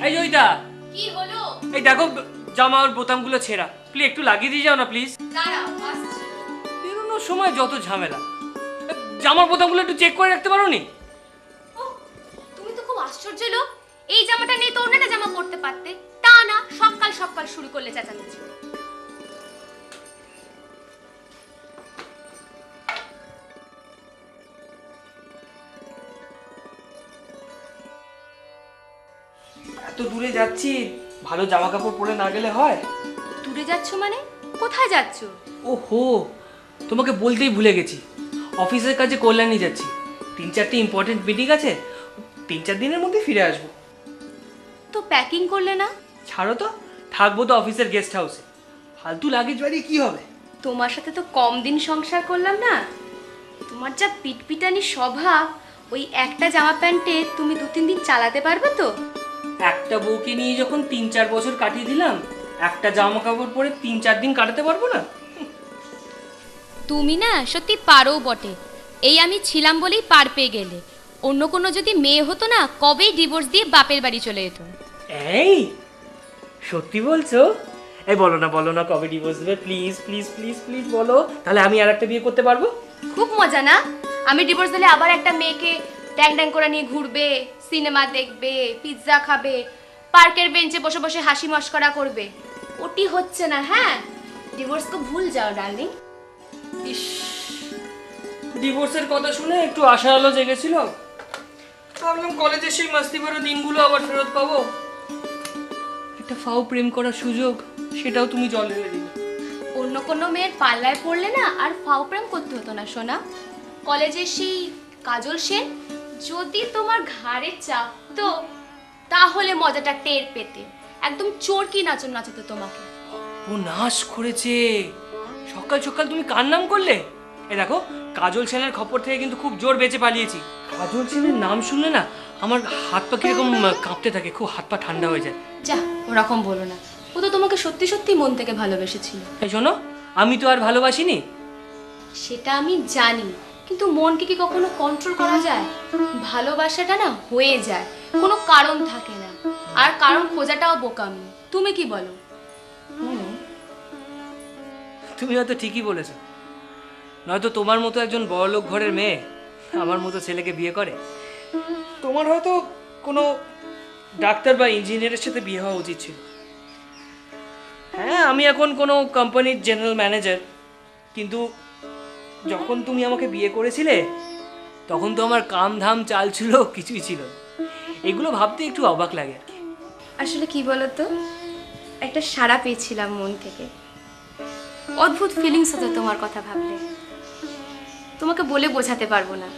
এই জয়িতা, কি হলো? এই দেখো জামার বোতামগুলো ছেঁড়া, প্লিজ একটু লাগিয়ে দিয়ে যাও না প্লিজ। দাঁড়াও, আসছি। বেরোনোর সময় যত ঝামেলা। জামার বোতামগুলো একটু চেক করে রাখতে পারো নি? ওহ, তুমি তো খুব আশ্চর্য লোক। এই জামাটা নেই তো অন্যটা জামা পরতে পারতে। তা না, সকাল সকাল শুরু করলে চেঁচামেচি। এত দূরে যাচ্ছি, ভালো জামা কাপড় পরে না গেলে হয়? দূরে যাচ্ছ মানে? কোথায় যাচ্ছ? ওহো, তোমাকে বলতেই ভুলে গেছি। অফিসের কাজে কল্যাণী যাচ্ছি। 3-4টে ইম্পর্টেন্ট মিটিং আছে, 3-4 দিনের মধ্যে ফিরে আসবো। তো প্যাকিং করলে না? ছাড়ো তো, থাকবো তো অফিসের গেস্ট হাউসে। ফালতু লাগেজ বাড়ি কি হবে? তোমার সাথে তো কম দিন সংসার করলাম না। তোমার যা পিটপিটানি স্বভাব, ওই একটা জামা প্যান্টে তুমি 2-3 দিন চালাতে পারবে তো? একটা বউকে নিয়ে যখন 3-4 বছর কাটিয়ে দিলাম, একটা জামা কাপড় পরে 3-4 দিন কাটাতে পারবো না? তুমি না সত্যি পারো বটে। এই আমি ছিলাম বলেই পার পেয়ে গেলে। অন্য কোনো যদি মেয়ে হতো না, কবেই ডিভোর্স দিয়ে বাপের বাড়ি চলে যেত। এই সত্যি বলছো? এই বলো না কবে ডিভোর্স দেবে, প্লিজ প্লিজ প্লিজ প্লিজ বলো, তাহলে আমি আর একটা বিয়ে করতে পারবো। খুব মজা না? আমি ডিভোর্স দিলে আবার একটা মেয়েকে ড্যাং ড্যাং করে নিয়ে ঘুরবে, সিনেমা দেখবে, পিৎজা খাবে, পার্কের বেঞ্চে বসে বসে হাসি মশকরা করবে। ওটি হচ্ছে না। হ্যাঁ, ডিভোর্স তো ভুল যাও ডার্লিং। ইস, ডিভোর্সের কথা শুনে একটু আশার আলো জেগেছিল। ভাবলাম কলেজের সেই মাস্তি ভরা দিনগুলো আবার ফেরত পাবো। একটা ফাও প্রেম করার সুযোগ, সেটাও তুমি জল ঢেলে দিলে। অন্য কোনো মেয়ের পাল্লায় পড়লে না আর ফাও প্রেম করতে হতো না সোনা। কলেজে সেই কাজল সেন যদি তোমার ঘাড়ে চাপতো, তাহলে মজাটা টের পেতে। একদম চোরকি নাচন নাচাতো তোমাকে। ও নাশ করেছে। সকাল সকাল তুমি কার নাম করলে? এ দেখো, কাজল সেনের খবর থেকে কিন্তু খুব জোর বেঁচে পালিয়েছি। কাজল সেনের নাম শুনলে না আমার হাত পা কিরকম কাঁপতে থাকে, খুব হাত পা ঠান্ডা হয়ে যায়। যা, ওরকম বলো না। ও তো তোমাকে সত্যি সত্যি মন থেকে ভালোবেসেছিল। এই শোনো, আমি তো আর ভালোবাসিনি। সেটা আমি জানি, কিন্তু মনকে কি কখনো কন্ট্রোল করা যায়? ভালোবাসাটা না হয়ে যায়, কোনো কারণ থাকে না। আর কারণ খোঁজাটাও বোকামি। তুমি কি বলো? তুমি হয়তো ঠিকই বলেছো। নয়তো তোমার মতো একজন বড়লোক ঘরের মেয়ে আমার মতো ছেলেকে বিয়ে করে? তোমার হয়তো কোনো ডাক্তার বা ইঞ্জিনিয়ারের সাথে বিয়ে হওয়া উচিত ছিল। হ্যাঁ, আমি এখন কোনো কোম্পানির জেনারেল ম্যানেজার, কিন্তু যখন তুমি আমাকে বিয়ে করেছিলে তখন তো আমার কাম ধাম চাল ছিল কিছুই ছিল না। এগুলো ভাবতে একটু অবাক লাগে আর কি। আসলে কি বলতো, একটা সাড়া পেয়েছিলাম মন থেকে। অদ্ভুত ফিলিংস হতো তোমার কথা ভাবলে, তোমাকে বলে বোঝাতে পারবো না।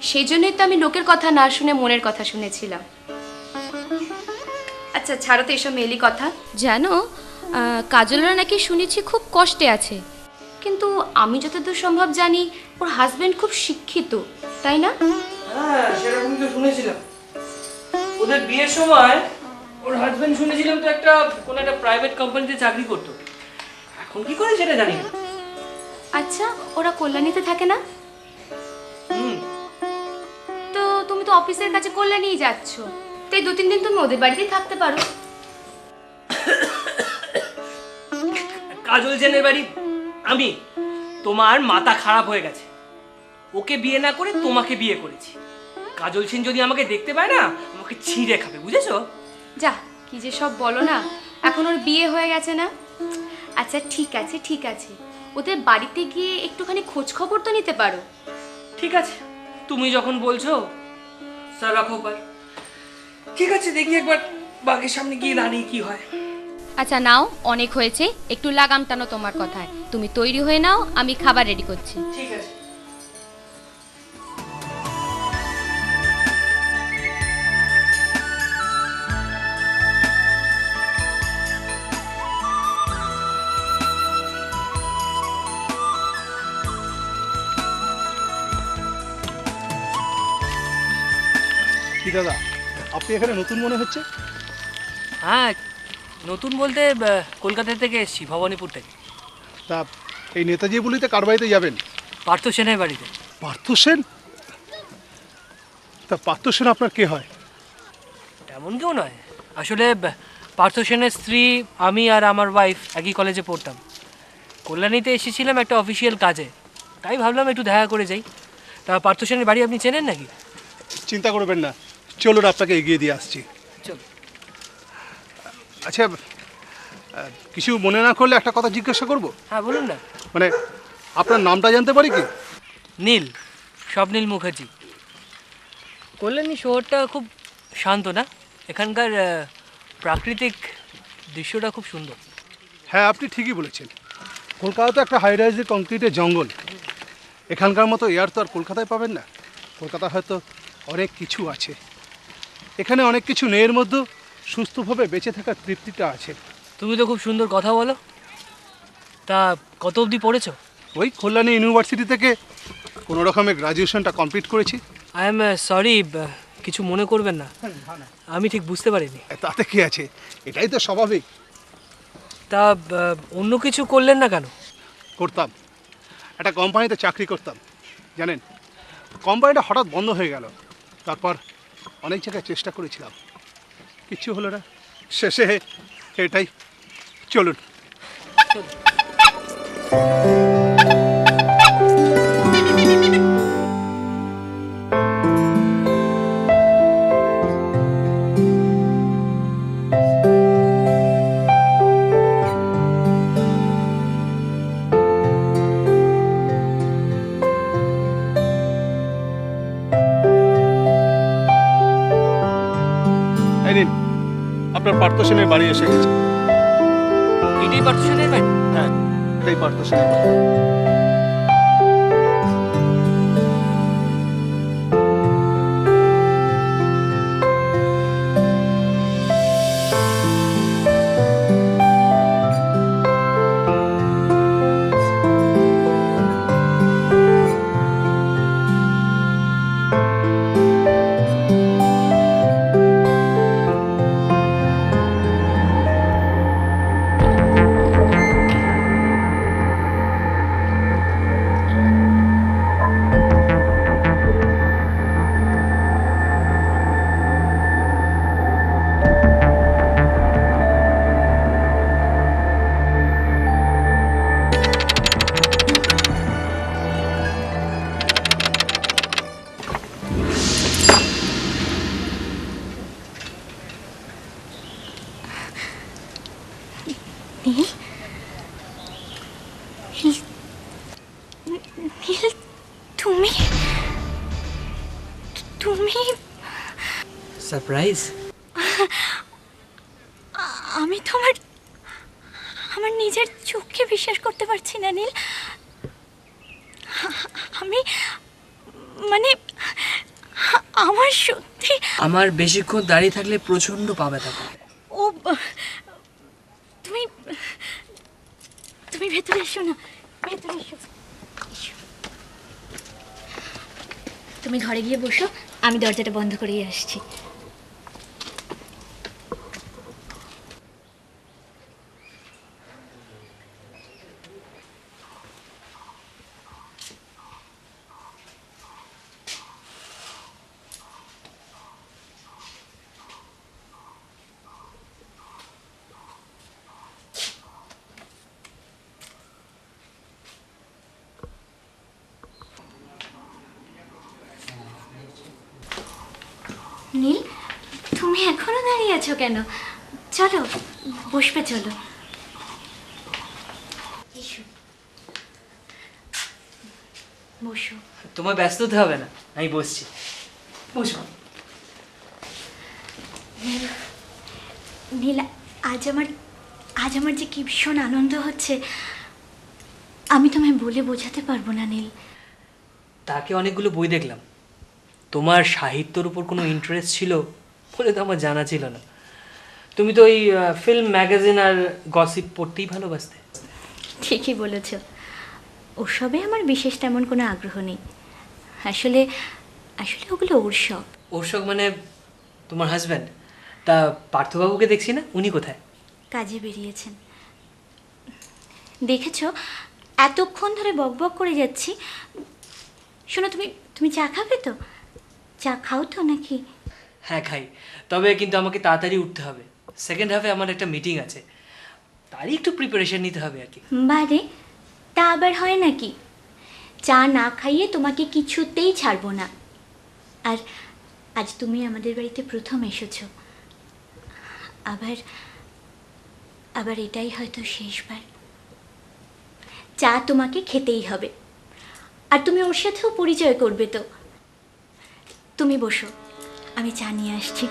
সেই জন্যই তো আমি লোকের কথা না শুনে মনের কথা শুনেছিলাম। আচ্ছা ছাড়ো তো এসব মেলি কথা। জানো, কাজলরা নাকি শুনেছি খুব কষ্টে আছে, কিন্তু আমি যতদূর সম্ভব জানি ওর হাজবেন্ড খুব শিক্ষিত, তাই না? হ্যাঁ, সেরকম তো শুনেছিলাম। ওদের বিয়ের সময় ওর হাজবেন্ড শুনেছিলাম তো কোনো একটা প্রাইভেট কোম্পানিতে চাকরি করতো। এখন কি করে সেটা জানি না। আচ্ছা, ওরা কল্যাণীতে থাকে না? হুম, তো তুমি তো অফিসের কাছে কল্যাণীই যাচ্ছ, তাই 2-3 দিন তুমি ওদের বাড়িতেই থাকতে পারো। কাজল সেনের বাড়ি আমি? তোমার মাথা খারাপ হয়ে গেছে। ওকে বিয়ে না করে তোমাকে বিয়ে করেছি। কাজল সেন যদি আমাকে দেখতে পায় না, আমাকে ছিঁড়ে খাবে, বুঝেছো? যা, কি যে সব বলো না। এখন ওর বিয়ে হয়ে গেছে না? আচ্ছা ঠিক আছে ঠিক আছে, ওদের বাড়িতে গিয়ে একটুখানি খোঁজ খবর তো নিতে পারো। ঠিক আছে, তুমি যখন বলছো স্যার রাখো পার। ঠিক আছে, দেখি একবার বাঘের সামনে গিয়ে দাঁড়িয়ে কি হয়। আচ্ছা নাও, অনেক হয়েছে, একটু লাগাম টানো তোমার কথায়। তুমি তৈরি হয়ে নাও, আমি খাবার রেডি করছি। ঠিক আছে। কি দাদা, আপনি এখানে নতুন মনে হচ্ছে? হ্যাঁ, নতুন বলতে কলকাতা থেকে এসেছি, ভবানীপুর থেকে। তা এই নেতাজি বলিতে কার বাড়িতে যাবেন? পার্থ সেনের বাড়িতে। পার্থ সেন? তা পার্থ সেন আপনার কে হয়? তেমন কেউ নয়, আসলে পার্থ সেনের স্ত্রী, আমি আর আমার ওয়াইফ একই কলেজে পড়তাম। কল্যাণীতে এসেছিলাম একটা অফিসিয়াল কাজে, তাই ভাবলাম একটু দেখা করে যাই। তা পার্থ সেনের বাড়ি আপনি চেনেন নাকি? চিন্তা করবেন না, চলুন আপনাকে এগিয়ে দিয়ে আসছি। চল। আচ্ছা, কিছু মনে না করলে একটা কথা জিজ্ঞাসা করব। হ্যাঁ বলুন না। মানে আপনার নামটা জানতে পারি কি? নীল, স্বপ্নীল মুখার্জি। কল্যাণী শহরটা খুব শান্ত না? এখানকার প্রাকৃতিক দৃশ্যটা খুব সুন্দর। হ্যাঁ, আপনি ঠিকই বলেছেন। কলকাতা তো একটা হাই রাইজের কংক্রিটের জঙ্গল। এখানকার মতো এয়ার তো আর কলকাতায় পাবেন না। কলকাতা হয়তো অনেক কিছু আছে, এখানে অনেক কিছু নেই, এর মধ্যে সুস্থভাবে বেঁচে থাকার তৃপ্তিটা আছে। তুমি তো খুব সুন্দর কথা বলো। তা কত অবধি পড়েছো? ওই কল্যাণী ইউনিভার্সিটি থেকে কোনো রকমের গ্রাজুয়েশনটা কমপ্লিট করেছি। আই এম সরি, কিছু মনে করবেন না, আমি ঠিক বুঝতে পারিনি। তাতে কি আছে, এটাই তো স্বাভাবিক। তা অন্য কিছু করলেন না কেন? করতাম, একটা কোম্পানিতে চাকরি করতাম। জানেন, কোম্পানিটা হঠাৎ বন্ধ হয়ে গেল। তারপর অনেক জায়গায় চেষ্টা করেছিলাম, কিচ্ছু হলো না। শেষে এটাই। চলুন। এই নিন, আপনার পার্থ সেনের বাড়ি এসে গেছে। এটাই পার্থ সেনের বাড়ি? হ্যাঁ, এটাই পার্থ সেনের বাড়ি। নীল, নীল, তুমি তুমি সারপ্রাইজ। আমি আমার নিজের চোখকে বিশ্বাস করতে পারছি না নীল। আমি মানে আমার সত্যি। আমার বেশিক্ষণ দাঁড়িয়ে থাকলে প্রচন্ড পা ব্যথা করে। ও, তুমি তুমি ভেতরে এসো না, ভেতরে এসো। তুমি ঘরে গিয়ে বসো, আমি দরজাটা বন্ধ করেই আসছি। নীল, তুমি এখনো দাঁড়িয়ে আছো কেন? চলো, বসবে, চলো। এসো, বসো। তোমার ব্যস্ত হতে হবে না, আমি বসছি। বসো। নীল, আজ আমার যে কি ভীষণ আনন্দ হচ্ছে, আমি তোমায় বলে বোঝাতে পারবো না নীল। তাকে অনেকগুলো বই দেখলাম, তোমার সাহিত্যর উপর কোনো ইন্টারেস্ট ছিল বলে তো আমার জানা ছিল না। তুমি তো ওই ফিল্ম, ম্যাগাজিন আর গসিপ পড়তেই ভালোবাসতে। ঠিকই বলেছ, ওসবে আমার বিশেষ তেমন কোনো আগ্রহ নেই। আসলে আসলে ওগুলো ওর শখ। ওর শখ মানে তোমার হাজব্যান্ড? তা পার্থবাবুকে দেখছি না, উনি কোথায়? কাজে বেরিয়েছেন। দেখেছো, এতক্ষণ ধরে বকবক করে যাচ্ছি। শোনো, তুমি তুমি চা খাবে তো? চা খাও তো নাকি? হ্যাঁ খাই, তবে কিন্তু আমাকে তাড়াতাড়ি উঠতে হবে। সেকেন্ড হাফে আমার একটা মিটিং আছে, তারই একটু প্রিপারেশন নিতে হবে আর কি। বারে, তা আবার হয় নাকি? চা না খাইয়ে তোমাকে কিছুতেই ছাড়বো না। আর আজ তুমি আমাদের বাড়িতে প্রথম এসেছো। আবার আবার এটাই হয়তো শেষবার। চা তোমাকে খেতেই হবে, আর তুমি ওর সাথেও পরিচয় করবে তো। তুমি বসো, আমি চা নিয়ে আসছি।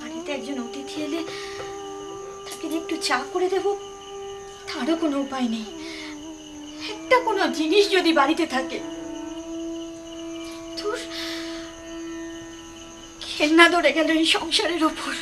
বাড়িতে একজন অতিথি এলে তাকে যে একটু চা করে দেব, তারও কোনো উপায় নেই। একটা কোনো জিনিস যদি বাড়িতে থাকে, তোর ঘেন্না ধরে গেল এই সংসারের ওপর।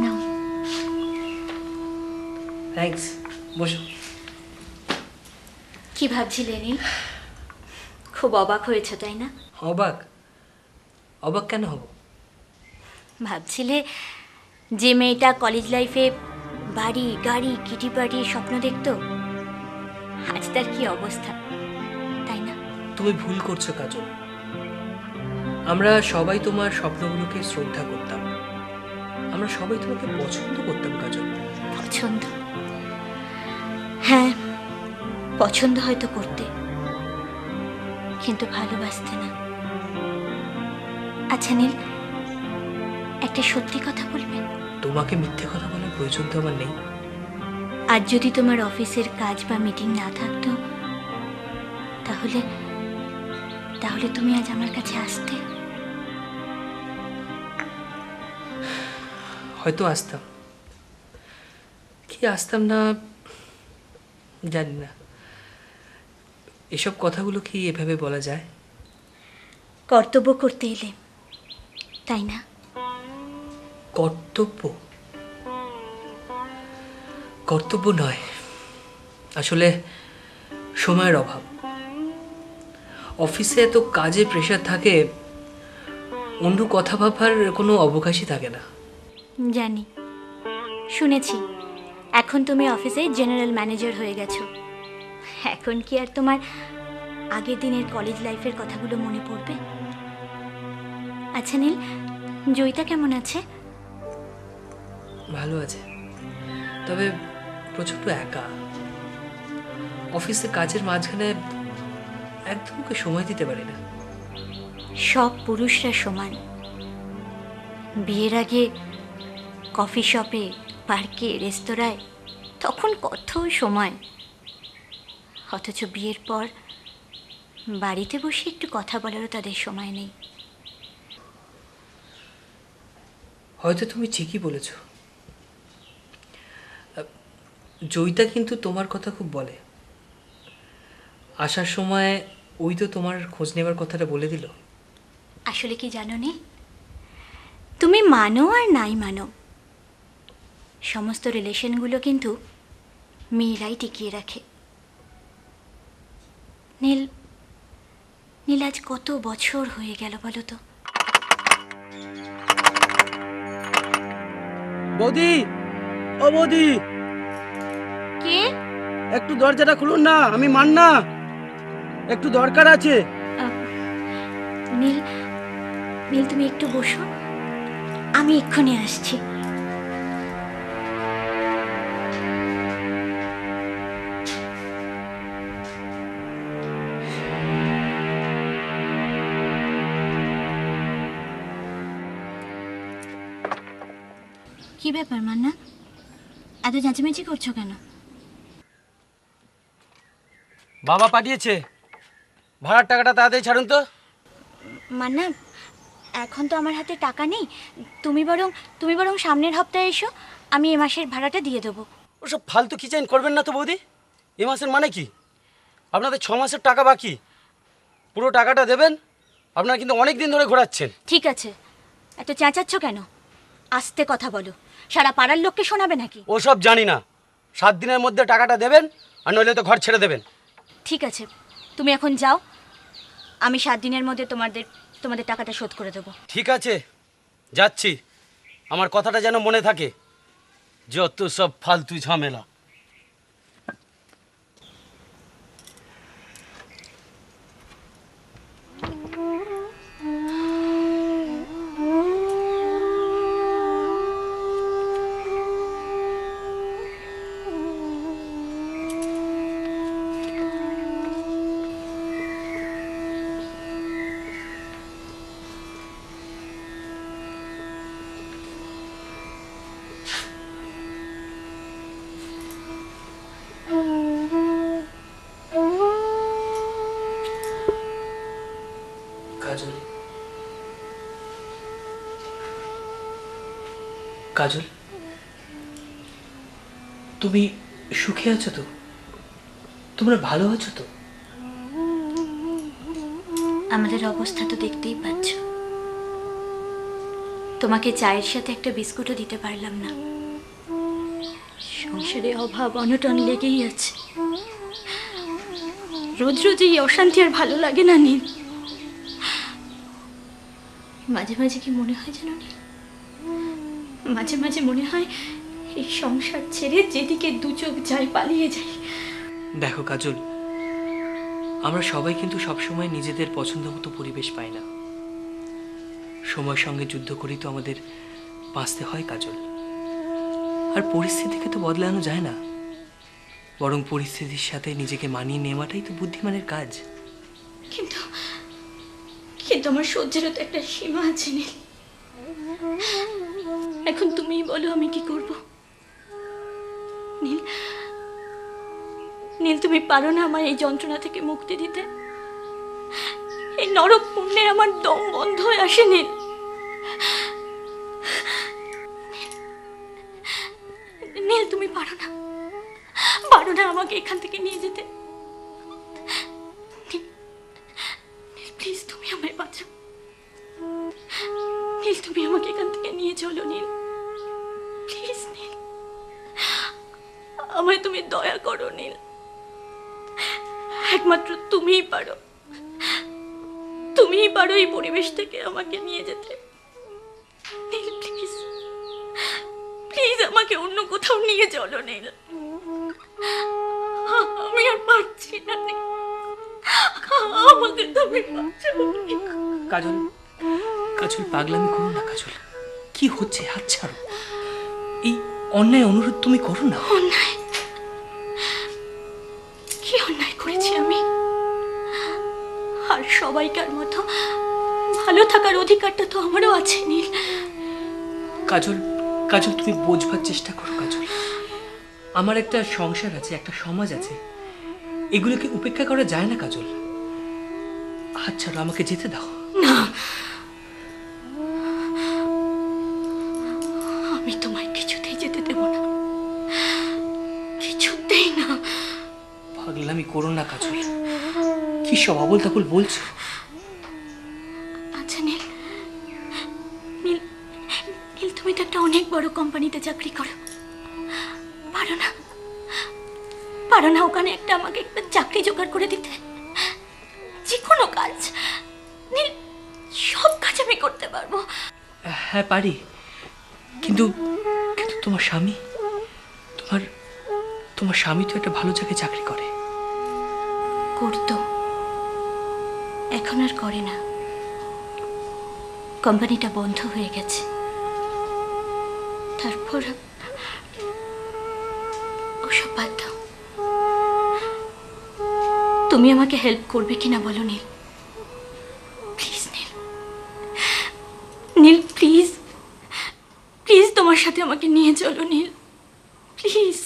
নাও। থ্যাঙ্কস, বসো। কি ভাবছিলে নীল? খুব অবাক হয়েছে তাই না? অবাক? অবাক কেন হব? ভাবছিলে যে মেয়েটা কলেজ লাইফে বাড়ি গাড়ি কিটি পার্টির স্বপ্ন দেখতো, আজ তার কি অবস্থা, তাই না? তুমি ভুল করছো কাজল। আমরা সবাই তোমার স্বপ্নগুলোকে শ্রদ্ধা করতাম, আমরা সবাই তোমাকে পছন্দ করতাম কাজল। পছন্দ? হ্যাঁ, পছন্দ হয়তো করতে, কিন্তু ভালোবাসতে না। আচ্ছা নীল, একটা সত্যি কথা বলবেন? তোমাকে মিথ্যে কথা বলার প্রয়োজন তো আমার নেই। আজ যদি তোমার অফিসের কাজ বা মিটিং না থাকতো, তাহলে তাহলে তুমি আজ আমার কাছে আসতে? হয়তো আসতাম, কি আসতাম না জানি না। এসব কথাগুলো কি এভাবে বলা যায়? কর্তব্য করতে এলে, তাই না? কর্তব্য? কর্তব্য নয়, আসলে সময়ের অভাব। অফিসে এত কাজে প্রেশার থাকে, অন্য কথা ভাবার কোনো অবকাশই থাকে না। জানি, শুনেছি এখন তুমি অফিসে জেনারেল ম্যানেজার হয়ে গেছো। এখন কি আর তোমার আগের দিনের কলেজ লাইফের কথাগুলো মনে পড়বে? আচ্ছা নীল, জয়িতা কেমন আছে? ভালো আছে, তবে প্রচণ্ড একা। অফিসে কাজের মাঝখানে একদম ওকে সময় দিতে পারি না। সব পুরুষরা সমান। বিয়ের আগে কফি শপে, পার্কে, রেস্তোরাঁয় তখন কত সময়, অথচ বিয়ের পর বাড়িতে বসে একটু কথা বলারও তাদের সময় নেই। হয়তো তুমি ঠিকই বলেছ। জয়িতা কিন্তু তোমার কথা খুব বলে। আসার সময় ওই তো তোমার খোঁজ নেবার কথাটা বলে দিল। আসলে কি জানো নি, তুমি মানো আর নাই মানো, সমস্ত রিলেশনগুলো কিন্তু মেয়েরাই টিকিয়ে রাখে। নীল, নীল আজ কত বছর হয়ে গেল বলো তো? বৌদি, ও বৌদি, কে? একটু দরজাটা খুলুন না, আমি মান্না, একটু দরকার আছে। নীল, নীল তুমি একটু বসো, আমি এক্ষুনি আসছি। কি ব্যাপার মান্না, এত চেঁচামেচি করছো কেন? বাবা পাঠিয়েছে, ভাড়ার টাকাটা তাড়াতাড়ি ছাড়ুন তো। মান্না, এখন তো আমার হাতে টাকা নেই, তুমি বরং সামনের সপ্তাহে এসো, আমি এ মাসের ভাড়াটা দিয়ে দেবো। ওসব ফালতু খিচাইন করবেন না তো বৌদি। এ মাসের মানে কি? আপনাদের 6 মাসের টাকা বাকি, পুরো টাকাটা দেবেন। আপনারা কিন্তু অনেক দিন ধরে ঘোরাচ্ছেন। ঠিক আছে, এত চেঁচাচ্ছ কেন? আস্তে কথা বলো, সারা পাড়ার লোককে শোনাবে নাকি? ওসব জানি না, 7 দিনের মধ্যে টাকাটা দেবেন, আর নইলে তো ঘর ছেড়ে দেবেন। ঠিক আছে, তুমি এখন যাও, আমি 7 দিনের মধ্যে তোমাদের টাকাটা শোধ করে দেবো। ঠিক আছে, যাচ্ছি। আমার কথাটা যেন মনে থাকে, যত সব ফালতু ঝামেলা। কাজল, কাজল, তুমি সুখে আছো তো? তোমরা ভালো আছো তো? আমাদের অবস্থা তো দেখতেই পাচ্ছ, তোমাকে চায়ের সাথে একটা বিস্কুটও দিতে পারলাম না। সংসারে অভাব অনটন লেগেই আছে, রোজ রোজ এই অশান্তি আর ভালো লাগে না নীল। মাঝে মাঝে কি মনে হয় জানো নীল, মাঝে মাঝে মনে হয় এই সংসার ছেড়ে যেদিকে দু চোখ যাই পালিয়ে যাই। দেখো কাজল, আমরা সবাই কিন্তু সবসময় নিজেদের পছন্দ মতো পরিবেশ পাই না। সময়ের সঙ্গে যুদ্ধ করেই তো আমাদের বাঁচতে হয় কাজল। আর পরিস্থিতিকে তো বদলানো যায় না, বরং পরিস্থিতির সাথে নিজেকে মানিয়ে নেওয়াটাই তো বুদ্ধিমানের কাজ। কিন্তু কিন্তু আমার সহ্যেরও তো একটা সীমা আছে নীল। এখন তুমিই বলো আমি কি করব? নীল, নীল তুমি পারো না আমার এই যন্ত্রণা থেকে মুক্তি দিতে? এই নরক পুণ্যে আমার দম বন্ধ হয়ে আসে নীল। নীল তুমি পারো না আমাকে এখান থেকে নিয়ে যেতে? প্লিজ তুমি আমায় বাঁচাও নীল, তুমি আমাকে এখান থেকে নিয়ে চলো নীল, প্লিজ নীল, আমায় তুমি দয়া করো নীল, একমাত্র তুমিই পারো এই পরিবেশ থেকে আমাকে নিয়ে যেতে। নীল প্লিজ, প্লিজ আমাকে অন্য কোথাও নিয়ে চলো নীল, আমি আর পারছি না নীল, আমাকে তুমি বাঁচাও নীল। কাজল, কাজল পাগলামি করো না কাজল, কি হচ্ছে? হাত ছাড়ো, এই অন্যায় অনুরোধ তুমি করো না। অন্যায়? কি অন্যায় করেছি আমি? আর সবাইকার মতো ভালো থাকার অধিকারটা তো আমারও আছে নীল। কাজল, কাজল তুমি বোঝবার চেষ্টা করো কাজল। আমার একটা সংসার আছে, একটা সমাজ আছে, এগুলোকে উপেক্ষা করা যায় না কাজল। হাত ছাড়ো, আমাকে যেতে দাও। না, আমি তোমায় কিছুতেই যেতে দেব না, কিছুতেই না। পাগলামি করো না কাজল, কি সব আবল তাবল বলছো? আচ্ছা নীল, নীল, নীল তুমি তো একটা অনেক বড় কোম্পানিতে চাকরি করো, পারো না ওখানে আমাকে একটা চাকরি জোগাড় করে দিতে? যে কোনো কাজ, নীল, সব কাজ আমি করতে পারবো। হ্যাঁ পারি, কিন্তু কিন্তু তোমার স্বামী, তোমার তোমার স্বামী তো একটা ভালো জায়গায় চাকরি করে। করতো, এখন আর করে না। কোম্পানিটা বন্ধ হয়ে গেছে। তারপর ওসব বাদ দাও। তুমি আমাকে হেল্প করবে কিনা বলো Neel, please Neel, Neel please, please তোমার সাথে আমাকে নিয়ে চলো নীল, প্লিজ।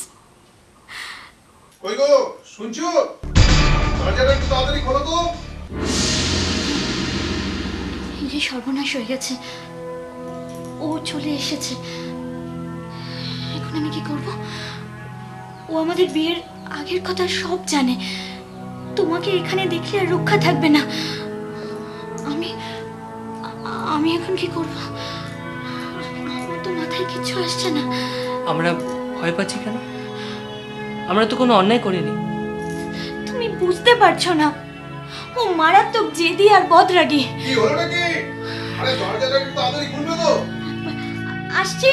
কই গো, শুনছো? দরজাটা একটু তাড়াতাড়ি খোলো তো। এই যে সর্বনাশ হয়ে গেছে, ও চলে এসেছে। এখন আমি কি করব? ও আমাদের বিয়ের আগের কথা সব জানে। তোমাকে এখানে দেখলে আর রক্ষা থাকবে না। আমি আমি এখন কি করব? আমার তো মাথায় কিচ্ছু আসছে না। আমরা ভয় পাচ্ছি কেন? আমরা তো কোনো অন্যায় করিনি। তুমি বুঝতে পারছো না, ও মারাত্মক জেদি আর বদরাগী। কি হলো নাকি? আরে দরজাটা একটু তাড়াতাড়ি খুলবে তো। আসছি,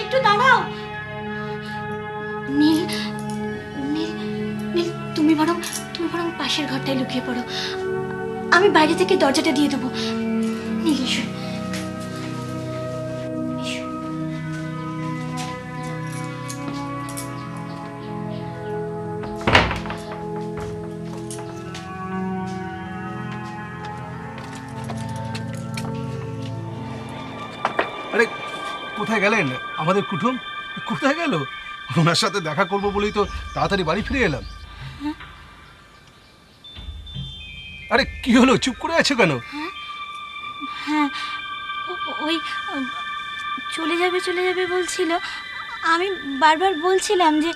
একটু দাঁড়াও। নীল, নীল, নীল, তুমি বরং পাশের ঘরটায় লুকিয়ে পড়ো। আমি বাইরে থেকে দরজাটা দিয়ে দেবো। নীল এসো, এসো। আরে কোথায় গেলেন আমাদের কুটুম? কোথায় গেল? ওনার সাথে দেখা করবো বলেই তো তাড়াতাড়ি বাড়ি ফিরে এলাম। আরে কি হলো, চুপ করে আছো কেন? হ্যাঁ, ওই চলে যাবে বলছিল। আমি বারবার বলছিলাম যে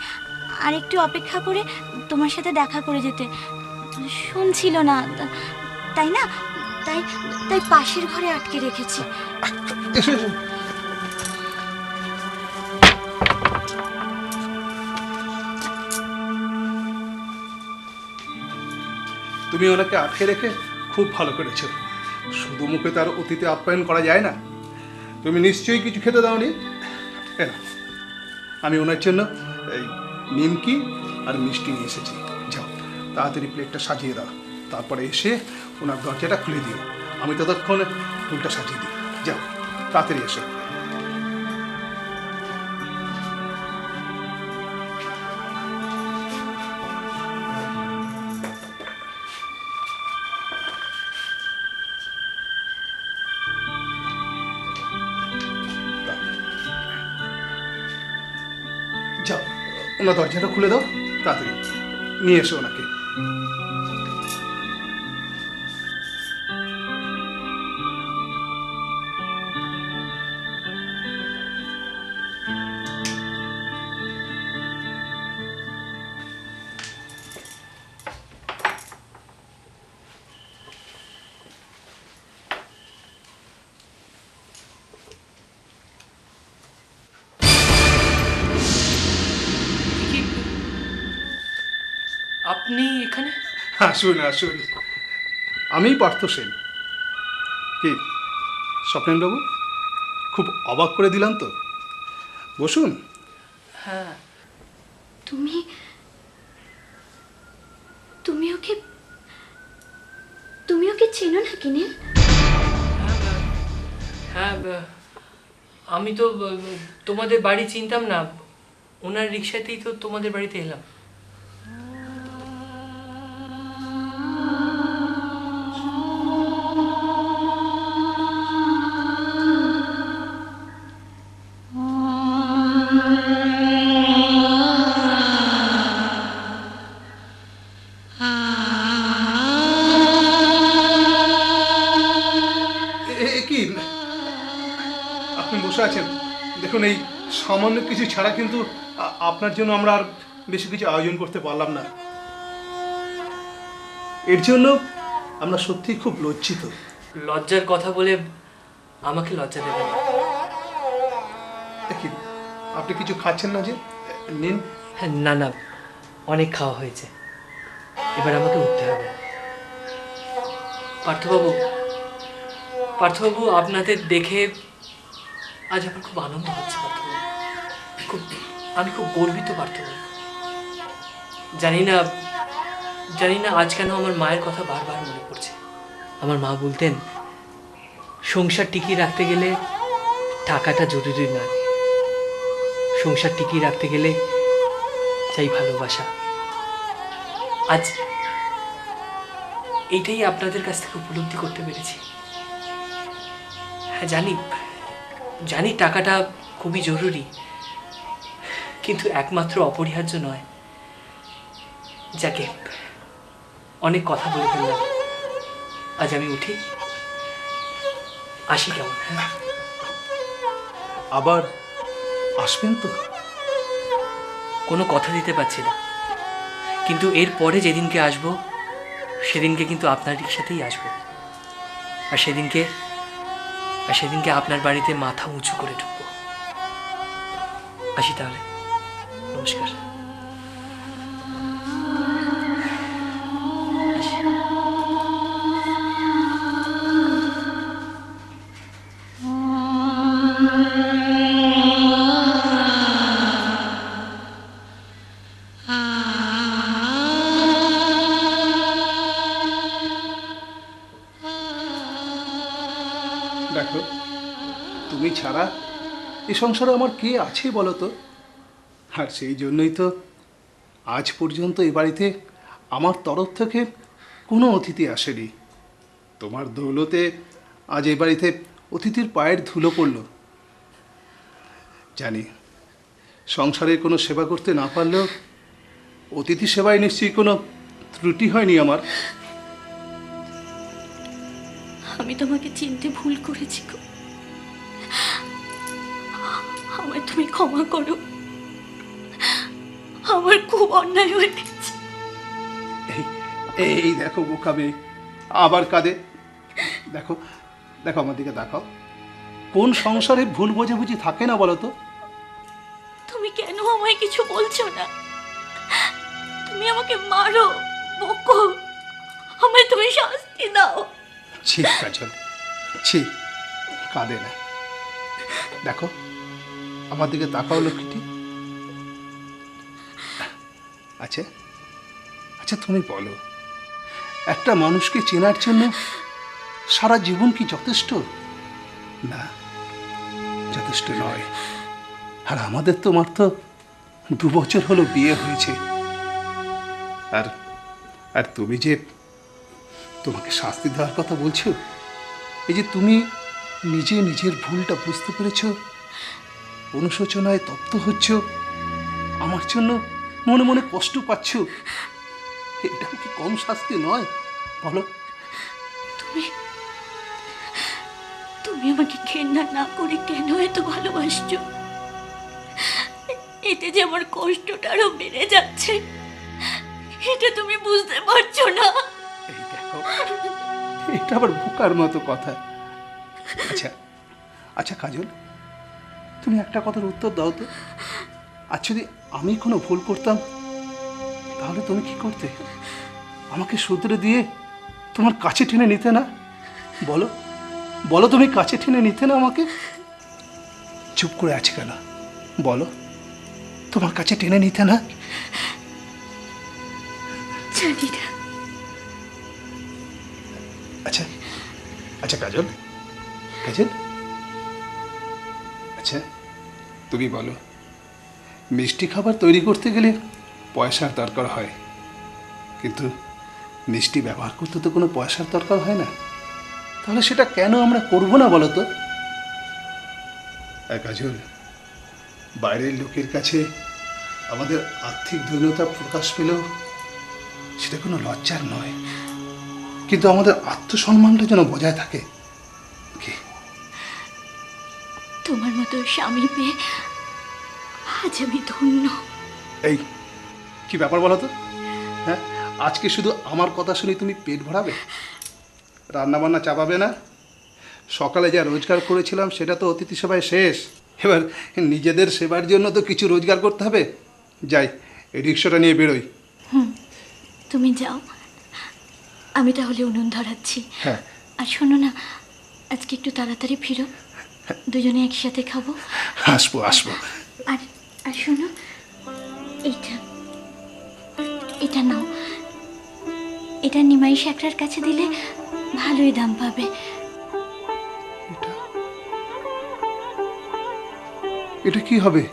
আর একটু অপেক্ষা করে তোমার সাথে দেখা করে যেতে, শুনছিল না। তাই না, তাই তাই পাশের ঘরে আটকে রেখেছি। এসো এসো। তুমি ওনাকে আটকে রেখে খুব ভালো করেছো। শুধু মুখে তার অতিথি আপ্যায়ন করা যায় না। তুমি নিশ্চয়ই কিছু খেতে দাওনি। কেন, আমি ওনার জন্য এই নিমকি আর মিষ্টি নিয়ে এসেছি। যাও তাড়াতাড়ি প্লেটটা সাজিয়ে দাও, তারপরে এসে ওনার দরজাটা খুলে দিও। আমি ততক্ষণ ফুলটা সাজিয়ে দিই। যাও তাড়াতাড়ি এসো। যাও ওনার দরজাটা খুলে দাও, তাড়াতাড়ি নিয়ে এসো ওনাকে। কি আপনি এখানে? আসুন আসুন, আমি পার্থ সেন। কি স্বপ্নেনবাবু, খুব অবাক করে দিলাম তো? বসুন। হ্যাঁ। তুমি তুমি ওকে তুমি ওকে চেনো নাকি নীল? হ্যাঁ, আমি তো তোমাদের বাড়ি চিনতাম না। ওনার রিক্সাতেই তো তোমাদের বাড়িতে এলাম। কি আপনি বসে আছেন? দেখুন, এই সামান্য কিছু ছাড়া কিন্তু আপনার জন্য আমরা আর বেশি কিছু আয়োজন করতে পারলাম না। এর জন্য আমরা সত্যিই খুব লজ্জিত। লজ্জার কথা বলে আমাকে লজ্জা দেবেন না। দেখি আপনি কিছু খাচ্ছেন না যে, নিন। হ্যাঁ, না না, অনেক খাওয়া হয়েছে, এবার আমাকে উঠতে হবে। পার্থবাবু, পার্থবাবু, আপনাদের দেখে আজ আমার খুব আনন্দ হচ্ছে পার্থবাবু। আমি খুব গর্বিত পার্থবাবু। জানি না আজ কেন আমার মায়ের কথা বারবার মনে পড়ছে। আমার মা বলতেন, সংসার টিকিয়ে রাখতে গেলে টাকাটা জরুরি নয়, সংসার টিকিয়ে রাখতে গেলে চাই ভালোবাসা। আজ এইটাই আপনাদের কাছ থেকে উপলব্ধি করতে পেরেছি। হ্যাঁ, জানি টাকাটা খুবই জরুরি, কিন্তু একমাত্র অপরিহার্য নয়। যাকে অনেক কথা বলে ফেললাম, আজ আমি উঠি, আসি কেমন? হ্যাঁ, আবার আসবেন তো? কোনো কথা দিতে পারছি না, কিন্তু এর পরে যেদিনকে আসবো সেদিনকে কিন্তু আপনার রিক্সাতেই আসবো, আর সেদিনকে আপনার বাড়িতে মাথা উঁচু করে ঢুকবো। আসি তাহলে, নমস্কার। দেখো, তুমি ছাড়া এই সংসারে আমার কে আছে বলো তো? আর সেই জন্যই তো আজ পর্যন্ত এ বাড়িতে আমার তরফ থেকে কোনো অতিথি আসেনি। তোমার দৌলতে আজ এ বাড়িতে অতিথির পায়ের ধুলো পড়ল। জানি সংসারের কোনো সেবা করতে না পারলেও অতিথি সেবায় নিশ্চয়ই কোনো ত্রুটি হয়নি আমার। আমি তোমাকে চিনতে ভুল করেছি গো। আমায় তুমি ক্ষমা করো, আমার খুব অন্যায় হয়ে গেছে। এই দেখো বোকা মেয়ে আবার কাঁদে। দেখো দেখো, আমার দিকে দেখাও। কোন সংসারে ভুল বোঝাবুঝি থাকে না বলো তো? তুমি কেন আমায় কিছু বলছো না? তুমি আমাকে মারো, বকো, আমায় তুমি শাস্তি দাও। ছি কাজল, ছি, কাঁদে না। দেখো আমার দিকে তাকাও লক্ষ্মীটি। আচ্ছা আচ্ছা, তুমি বলো, একটা মানুষকে চেনার জন্য সারা জীবন কি যথেষ্ট? না, যথেষ্ট নয়। আর আমাদের তো মাত্র 2 বছর হলো বিয়ে হয়েছে। আর আর তুমি যে তোমাকে শাস্তি দেওয়ার কথা বলছো, এই যে তুমি নিজে নিজের ভুলটা বুঝতে পেরেছো, অনুশোচনায় তপ্ত হচ্ছ, আমার জন্য মনে মনে কষ্ট পাচ্ছ, এটা কি কম শাস্তি নয় বলো? তুমি আমাকে ঘেন্না না করে কেন এত ভালোবাসছো? এতে যে আমার কষ্টটা আরো বেড়ে যাচ্ছে, এটা তুমি বুঝতে পারছো না? এই দেখো, এটা আবার বোকার মতো কথা। আচ্ছা আচ্ছা কাজল, তুমি একটা কথার উত্তর দাও তো। আর যদি আমি কোনো ভুল করতাম তাহলে তুমি কি করতে? আমাকে শুধরে দিয়ে তোমার কাছে টেনে নিতে না? বলো বলো, তুমি কাছে টেনে নিতে না আমাকে? চুপ করে আছে কেন বলো? তোমার কাছে টেনে নিতে না? জানি না। আচ্ছা আচ্ছা কাজল, কাজল, আচ্ছা তুমি বলো, মিষ্টি খাবার তৈরি করতে গেলে পয়সার দরকার হয়, কিন্তু মিষ্টি ব্যবহার করতে তো কোনো পয়সার দরকার হয় না। তাহলে সেটা কেন আমরা করব না বলো তো? কাজল, বাইরের লোকের কাছে আমাদের আর্থিক দৈন্যতা প্রকাশ পেলেও সেটা কোনো লজ্জার নয়, কিন্তু আমাদের আত্মসম্মানটা যেন বজায় থাকে। কি তোমার মতো স্বামী পেয়ে আজ আমি ধন্য। এই কি ব্যাপার বলো তো? হ্যাঁ, আজকে শুধু আমার কথা শুনে তুমি পেট ভরাবে, রান্নাবান্না চাপাবে না? সকালে যা রোজগার করেছিলাম সেটা তো অতিথি সেবায় শেষ। এবার নিজেদের সেবার জন্য তো কিছু রোজগার করতে হবে। যাই, এই রিক্সাটা নিয়ে বেরোই। তুমি যাও, আমি তাহলে উনুন ধরাচ্ছি। হ্যাঁ। আর শোনো না, আজকে একটু তাড়াতাড়ি ফিরো, দুজনে একসাথে খাবো। আসবো আসবো। আর আর শোনো, এইটা এটা নাও, এটা নিমাই শাকরার কাছে দিলে ভালোই দাম পাবে। এটা কি হবে?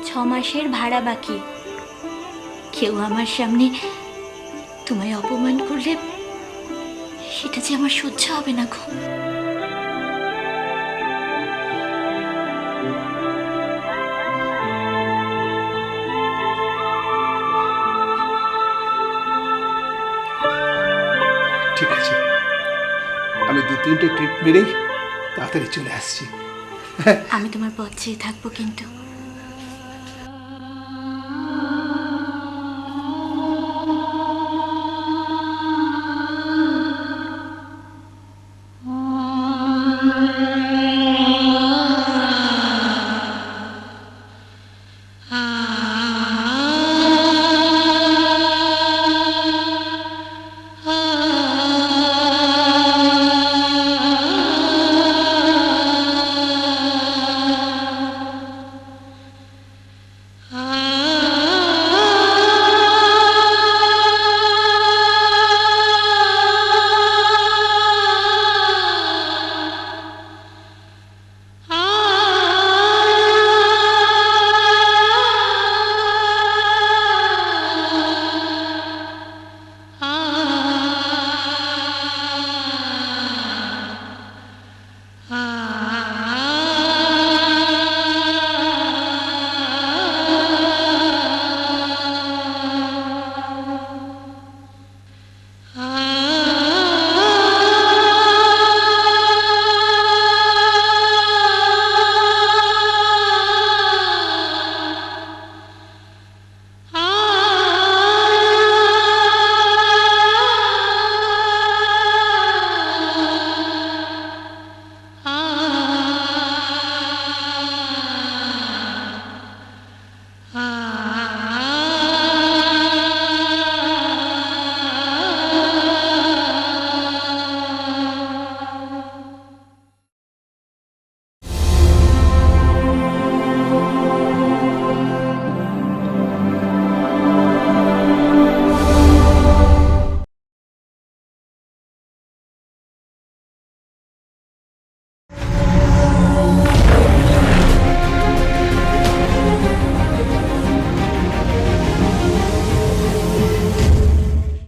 6 মাসের ভাড়া বাকি। কেউ আমার সামনে তোমায় অপমান করলে সেটা যে আমার সহ্য হবে না গো। ঠিক আছে, আমি 2-3টে ট্রিপ মেরেই তাড়াতাড়ি চলে আসছি। আমি তোমার পথ চেয়ে থাকবো কিন্তু।